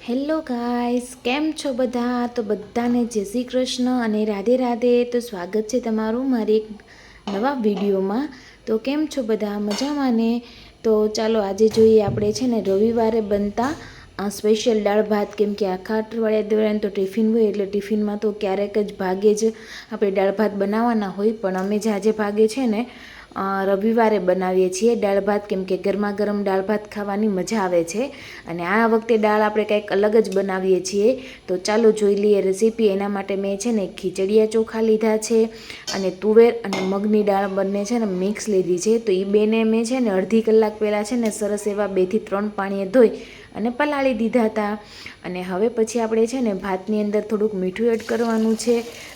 Hello guys, કેમ છો બધા? તો બધાને જય શ્રી કૃષ્ણ અને રાધે રાધે. તો સ્વાગત છે તમારું મારી એક નવા વિડીયોમાં. તો કેમ છો બધા? મજામાં ને? તો ચાલો આજે જોઈએ આપણે છે ને રવિવારે બનતા સ્પેશિયલ દાળ ભાત. કેમ કે આખા અઠવાડિયા દરમિયાન તો ટિફિન હોય એટલે ટિફિનમાં તો ક્યારેક જ ભાગે જ આપણે દાળ ભાત બનાવવાના હોય. પણ અમે જે આજે ભાગે છે ને રવિવારે બનાવીએ છીએ દાળ ભાત, કેમ કે ગરમા ગરમ દાળ ભાત ખાવાની મજા આવે છે. અને આ વખતે દાળ આપણે કંઈક અલગ જ બનાવીએ છીએ. તો ચાલો જોઈ લઈએ રેસીપી. એના માટે મેં છે ને ખીચડિયા ચોખા લીધા છે અને તુવેર અને મગની દાળ બંને છે ને મિક્સ લીધી છે. તો એ બેને મેં છે ને અડધી કલાક પહેલાં છે ને સરસ એવા 2 થી 3 પાણીએ ધોઈ અને પલાળી દીધા હતા. અને હવે પછી આપણે છે ને ભાતની અંદર થોડુંક મીઠું એડ કરવાનું છે.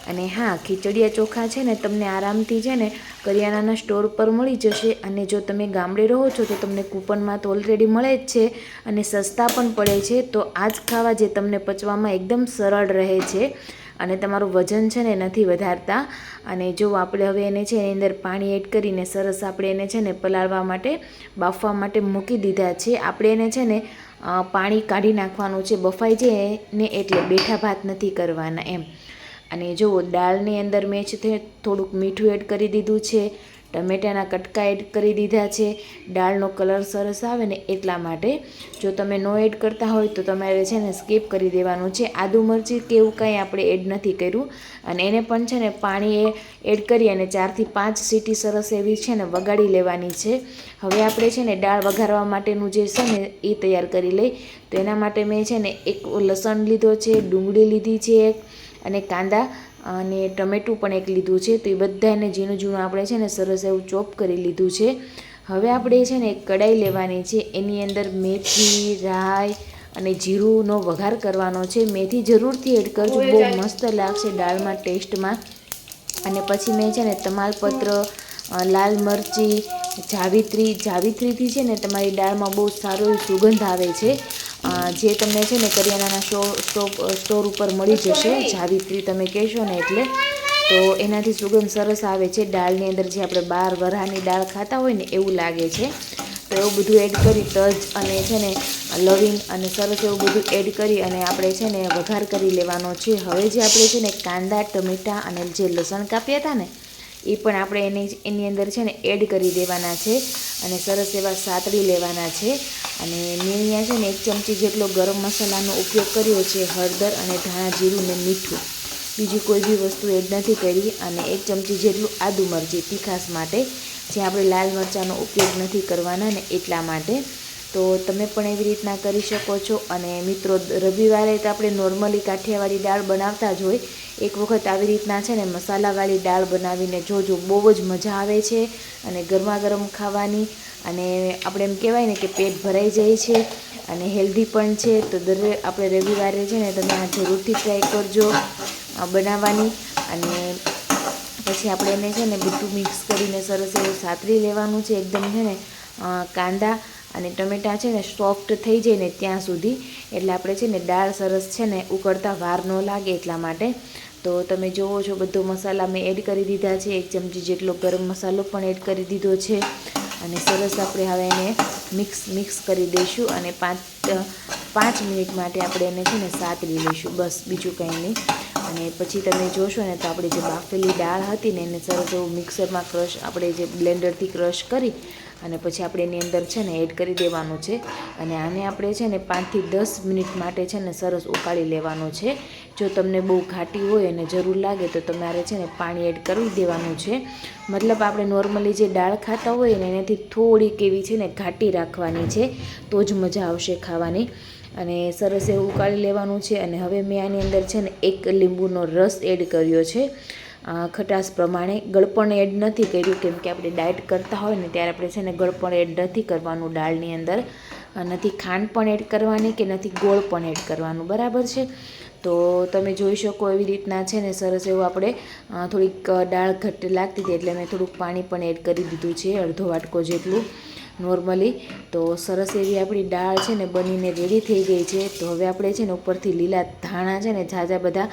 અને હા, ખીચડિયા ચોખા છે ને તમને આરામથી છે ને કરિયાણાના સ્ટોર પર મળી જશે. અને જો તમે ગામડે રહો છો તો તમને કૂપનમાં તો ઓલરેડી મળે જ છે અને સસ્તા પણ પડે છે. તો આ જ ખાવા જે તમને પચવામાં એકદમ સરળ રહે છે અને તમારું વજન છે ને નથી વધારતા. અને જો આપણે હવે એને છે એની અંદર પાણી એડ કરીને સરસ આપણે એને છે ને પલાળવા માટે બાફવા માટે મૂકી દીધા છે. આપણે એને છે ને પાણી કાઢી નાખવાનું છે, બફાઈ જાય ને એટલે બેઠા ભાત નથી કરવાના એમ. અને જુઓ દાળની અંદર મેં છે થોડુંક મીઠું એડ કરી દીધું છે, ટમેટાના કટકા એડ કરી દીધા છે, દાળનો કલર સરસ આવે ને એટલા માટે. જો તમે નો એડ કરતા હોય તો તમારે છે ને સ્કીપ કરી દેવાનું છે. આદુ મરચી કે એવું કંઈ આપણે એડ નથી કર્યું. અને એને પણ છે ને પાણી એડ કરી અને 4 થી 5 સીટી સરસ એવી છે ને વગાડી લેવાની છે. હવે આપણે છે ને દાળ વઘારવા માટેનું જે છે ને એ તૈયાર કરી લઈ. તો એના માટે મેં છે ને એક લસણ લીધો છે, ડુંગળી લીધી છે એક, અને કાંદા અને ટમેટું પણ એક લીધું છે. તો એ બધાને ઝીણું ઝીણું આપણે છે ને સરસ એવું ચોપ કરી લીધું છે. હવે આપણે છે ને એક કઢાઈ લેવાની છે, એની અંદર મેથી, રાઈ અને જીરુંનો વઘાર કરવાનો છે. મેથી જરૂરથી એડ કરજો, બહુ મસ્ત લાગશે દાળમાં ટેસ્ટમાં. અને પછી મેં છે ને તમાલપત્ર, લાલ મરચી, જાવિત્રીથી છે ને તમારી દાળમાં બહુ સારો સુગંધ આવે છે. જે તમને છે ને કરિયાણાના સ્ટોર ઉપર મળી જશે. જાવિત્રી તમે કહેશો ને એટલે તો એનાથી સુગંધ સરસ આવે છે. દાળની અંદર જે આપણે 12 વરાની દાળ ખાતા હોય ને એવું લાગે છે. તો એવું બધું એડ કરી તજ અને છે ને લવિંગ અને સરસ એવું બધું એડ કરી અને આપણે છે ને વઘાર કરી લેવાનો છે. હવે જે આપણે છે ને કાંદા, ટમેટાં અને જે લસણ કાપ્યા હતા ને એ પણ આપણે એની અંદર છે ને એડ કરી દેવાના છે અને સરસ એવા સાતળી લેવાના છે. અને મેં અહીંયા છે ને 1 ચમચી જેટલો ગરમ મસાલાનો ઉપયોગ કર્યો છે, હળદર અને ધાણા જીરું ને મીઠું. બીજી કોઈ બી વસ્તુ એડ નથી કરી. અને 1 ચમચી જેટલું આદુ મરચી તીખાસ માટે, જે આપણે લાલ મરચાંનો ઉપયોગ નથી કરવાના ને એટલા માટે. તો તમે પણ એવી રીતના કરી શકો છો. અને મિત્રો, રવિવારે તો આપણે નોર્મલી કાઠિયાવાડી દાળ બનાવતા જ હોય. એક વખત આવી રીતના છે ને મસાલાવાળી દાળ બનાવીને જોજો, બહુ જ મજા આવે છે અને ગરમા ગરમ ખાવાની. અને આપણે એમ કહેવાય ને કે પેટ ભરાઈ જાય છે અને હેલ્ધી પણ છે. તો આપણે રવિવારે છે ને તમે આ જરૂરથી ટ્રાય કરજો બનાવવાની. અને પછી આપણે એને છે ને બધું મિક્સ કરીને સરસ એવું સાતરી લેવાનું છે. એકદમ છે ને કાંદા અને ટમેટાં છે ને સોફ્ટ થઈ જાય ને ત્યાં સુધી. એટલે આપણે છે ને દાળ સરસ છે ને ઉકળતા વાર ન લાગે એટલા માટે. તો તમે જુઓ છો બધો મસાલા મેં એડ કરી દીધા છે. 1 ચમચી જેટલો ગરમ મસાલો પણ એડ કરી દીધો છે. અને સરસ આપણે હવે એને મિક્સ કરી દઈશું અને 5 મિનિટ માટે આપણે એને છે ને સાતરી લઈશું, બસ બીજું કંઈ નહીં. અને પછી તમે જોશો ને તો આપણે જે બાફેલી દાળ હતી ને એને સરસ એવું મિક્સરમાં આપણે જે બ્લેન્ડરથી ક્રશ કરી અને પછી આપણે એની અંદર છે ને એડ કરી દેવાનું છે. અને આને આપણે છે ને 5 થી 10 મિનિટ માટે છે ને સરસ ઉકાળી લેવાનું છે. જો તમને બહુ ઘાટી હોય અને જરૂર લાગે તો તમારે છે ને પાણી એડ કરી દેવાનું છે. મતલબ આપણે નોર્મલી જે દાળ ખાતા હોય ને એનાથી થોડીક એવી છે ને ઘાટી રાખવાની છે, તો જ મજા આવશે ખાવાની. અને સરસ એવું ઉકાળી લેવાનું છે. અને હવે મેં આની અંદર છે ને 1 લીંબુનો રસ એડ કર્યો છે ખટાશ પ્રમાણે. ગળપણ એડ નથી કર્યું, કેમ કે આપણે ડાયટ કરતા હોય ને ત્યારે આપણે છે ને ગળપણ એડ નથી કરવાનું દાળની અંદર. નથી ખાંડ પણ એડ કરવાની કે નથી ગોળ પણ એડ કરવાનું, બરાબર છે. તો તમે જોઈ શકો એવી રીતના છે ને સરસ એવું આપણે થોડીક દાળ ઘટ્ટ લાગતી હતી એટલે મેં થોડુંક પાણી પણ એડ કરી દીધું છે, અડધો વાટકો જેટલું નોર્મલી. તો સરસ એવી આપણી દાળ છે ને બનીને રેડી થઈ ગઈ છે. તો હવે આપણે છે ને ઉપરથી લીલા ધાણા છે ને ઝાઝા બધા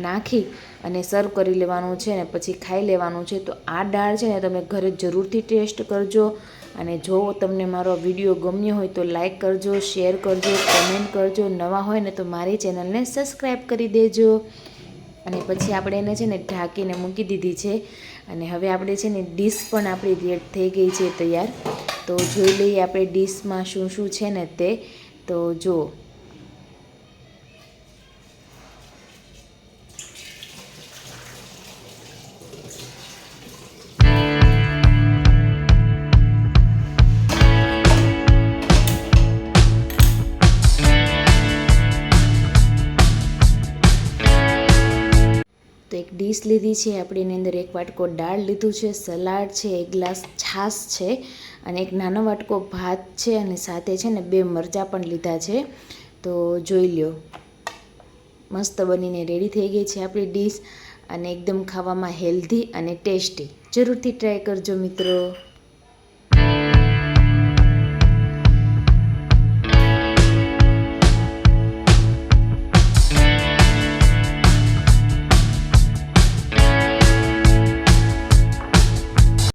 નાખી અને સર્વ કરી લેવાનું છે ને પછી ખાઈ લેવાનું છે. તો આ દાળ છે ને તમે ઘરે જરૂરથી ટેસ્ટ કરજો અને જો તમને મારો વિડીયો ગમ્યો હોય તો લાઈક કરજો, શેર કરજો, કમેન્ટ કરજો. નવા હોય ને તો મારી ચેનલને સબસ્ક્રાઈબ કરી દેજો. અને પછી આપણે એને છે ને ઢાંકીને મૂકી દીધી છે. અને હવે આપણે છે ને ડીશ પણ આપણી રેડ થઈ ગઈ છે તૈયાર. તો જોઈ લઈએ આપણે ડીશમાં શું શું છે ને તે. તો જો તો એક ડીશ લીધી છે આપણે, એની અંદર એક વાટકો દાળ લીધું છે, સલાડ છે, એક ગ્લાસ છાશ છે અને એક નાનો વાટકો ભાત છે અને સાથે છે ને 2 મરચાં પણ લીધા છે. તો જોઈ લ્યો, મસ્ત બનીને રેડી થઈ ગઈ છે આપણી ડીશ અને એકદમ ખાવામાં હેલ્ધી અને ટેસ્ટી. જરૂરથી ટ્રાય કરજો મિત્રો.